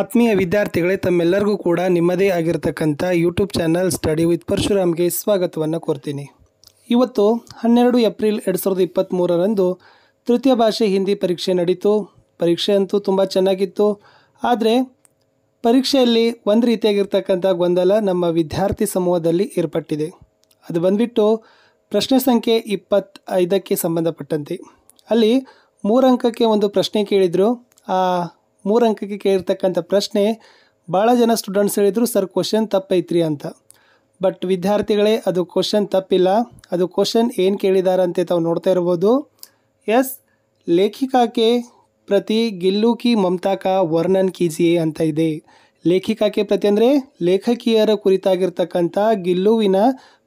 ಆತ್ಮೀಯ ವಿದ್ಯಾರ್ಥಿಗಳೇ, ತಮ್ಮೆಲ್ಲರಿಗೂ ಕೂಡ ನಿಮ್ಮದೇ ಆಗಿರತಕ್ಕಂಥ ಯೂಟ್ಯೂಬ್ ಚಾನಲ್ ಸ್ಟಡಿ ವಿತ್ ಪರಶುರಾಮ್ಗೆ ಸ್ವಾಗತವನ್ನು ಕೋರ್ತೀನಿ. ಇವತ್ತು 12 ಏಪ್ರಿಲ್ 2023ರಂದು ತೃತೀಯ ಭಾಷೆ ಹಿಂದಿ ಪರೀಕ್ಷೆ ನಡೀತು. ಪರೀಕ್ಷೆ ಅಂತೂ ತುಂಬ ಚೆನ್ನಾಗಿತ್ತು. ಆದರೆ ಪರೀಕ್ಷೆಯಲ್ಲಿ ಒಂದು ರೀತಿಯಾಗಿರ್ತಕ್ಕಂಥ ಗೊಂದಲ ನಮ್ಮ ವಿದ್ಯಾರ್ಥಿ ಸಮೂಹದಲ್ಲಿ ಏರ್ಪಟ್ಟಿದೆ. ಅದು ಬಂದ್ಬಿಟ್ಟು ಪ್ರಶ್ನೆ ಸಂಖ್ಯೆ 25ಕ್ಕೆ ಸಂಬಂಧಪಟ್ಟಂತೆ. ಅಲ್ಲಿ 3 ಅಂಕಕ್ಕೆ ಒಂದು ಪ್ರಶ್ನೆ ಕೇಳಿದರು. ಆ 3 ಅಂಕಕ್ಕೆ ಕೇಳಿರ್ತಕ್ಕಂಥ ಪ್ರಶ್ನೆ ಭಾಳ ಜನ ಸ್ಟೂಡೆಂಟ್ಸ್ ಹೇಳಿದರು, ಸರ್ ಕ್ವಶನ್ ತಪ್ಪೈತ್ರಿ ಅಂತ. ಬಟ್ ವಿದ್ಯಾರ್ಥಿಗಳೇ, ಅದು ಕ್ವಶನ್ ತಪ್ಪಿಲ್ಲ. ಅದು ಕ್ವಶನ್ ಏನು ಕೇಳಿದಾರಂತೆ ತಾವು ನೋಡ್ತಾ ಇರ್ಬೋದು. ಲೇಖಿಕಾಕ್ಕೆ ಪ್ರತಿ ಗಿಲ್ಲು ಕಿ ಮಮತಾ ಕಾ ವರ್ಣನ್ ಕೀಜಿಯೇ ಅಂತ ಇದೆ. ಲೇಖಿಕಾಕ್ಕೆ ಪ್ರತಿ ಅಂದರೆ ಲೇಖಕಿಯರ ಕುರಿತಾಗಿರ್ತಕ್ಕಂಥ ಗಿಲ್ಲುವಿನ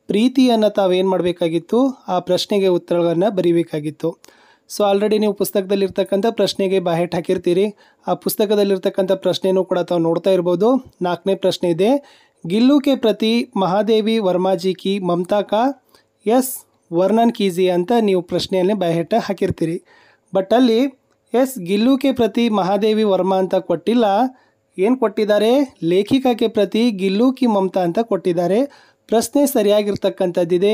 ಪ್ರೀತಿಯನ್ನು ತಾವೇನು ಮಾಡಬೇಕಾಗಿತ್ತು, ಆ ಪ್ರಶ್ನೆಗೆ ಉತ್ತರಗಳನ್ನು ಬರೀಬೇಕಾಗಿತ್ತು. ಸೊ ಆಲ್ರೆಡಿ ನೀವು ಪುಸ್ತಕದಲ್ಲಿರ್ತಕ್ಕಂಥ ಪ್ರಶ್ನೆಗೆ ಬಾಹೆಟ್ ಹಾಕಿರ್ತೀರಿ. ಆ ಪುಸ್ತಕದಲ್ಲಿರ್ತಕ್ಕಂಥ ಪ್ರಶ್ನೆಯೂ ಕೂಡ ತಾವು ನೋಡ್ತಾ ಇರ್ಬೋದು. 4ನೇ ಪ್ರಶ್ನೆ ಇದೆ, ಗಿಲ್ಲು ಕೆ ಪ್ರತಿ ಮಹಾದೇವಿ ವರ್ಮಾಜಿ ಕಿ ಮಮತಾ ಕಾ ವರ್ಣನ್ ಕೀಜಿಯೇ ಅಂತ ನೀವು ಪ್ರಶ್ನೆಯಲ್ಲೇ ಬಾಹೆಟ್ ಹಾಕಿರ್ತೀರಿ. ಬಟ್ ಅಲ್ಲಿ ಗಿಲ್ಲು ಕೆ ಪ್ರತಿ ಮಹಾದೇವಿ ವರ್ಮಾ ಅಂತ ಕೊಟ್ಟಿಲ್ಲ. ಏನು ಕೊಟ್ಟಿದ್ದಾರೆ, ಲೇಖಿಕಾಕ್ಕೆ ಪ್ರತಿ ಗಿಲ್ಲು ಕಿ ಮಮತಾ ಅಂತ ಕೊಟ್ಟಿದ್ದಾರೆ. ಪ್ರಶ್ನೆ ಸರಿಯಾಗಿರ್ತಕ್ಕಂಥದ್ದಿದೆ.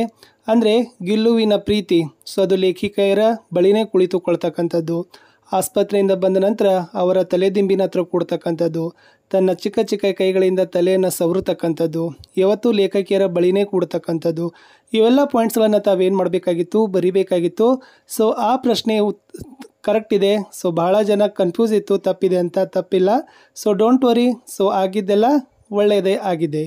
ಅಂದರೆ ಗಿಲ್ಲುವಿನ ಪ್ರೀತಿ, ಸೊ ಅದು ಲೇಖಿಕೆಯರ ಬಳಿನೇ ಕುಳಿತುಕೊಳ್ತಕ್ಕಂಥದ್ದು. ಆಸ್ಪತ್ರೆಯಿಂದ ಬಂದ ನಂತರ ಅವರ ತಲೆದಿಂಬಿನ ಹತ್ರ ಕೂಡ್ತಕ್ಕಂಥದ್ದು, ತನ್ನ ಚಿಕ್ಕ ಚಿಕ್ಕ ಕೈಗಳಿಂದ ತಲೆಯನ್ನು ಸವರತಕ್ಕಂಥದ್ದು, ಯಾವತ್ತೂ ಲೇಖಕಿಯರ ಬಳಿನೇ ಕೂಡ್ತಕ್ಕಂಥದ್ದು. ಇವೆಲ್ಲ ಪಾಯಿಂಟ್ಸ್ಗಳನ್ನು ತಾವೇನು ಮಾಡಬೇಕಾಗಿತ್ತು, ಬರಿಬೇಕಾಗಿತ್ತು. ಸೊ ಆ ಪ್ರಶ್ನೆ ಕರೆಕ್ಟ್ ಇದೆ. ಸೊ ಭಾಳ ಜನ ಕನ್ಫ್ಯೂಸ್ ಇತ್ತು, ತಪ್ಪಿದೆ ಅಂತ. ತಪ್ಪಿಲ್ಲ. So don't worry. ಸೊ ಆಗಿದ್ದೆಲ್ಲ ಒಳ್ಳೆಯದೇ ಆಗಿದೆ.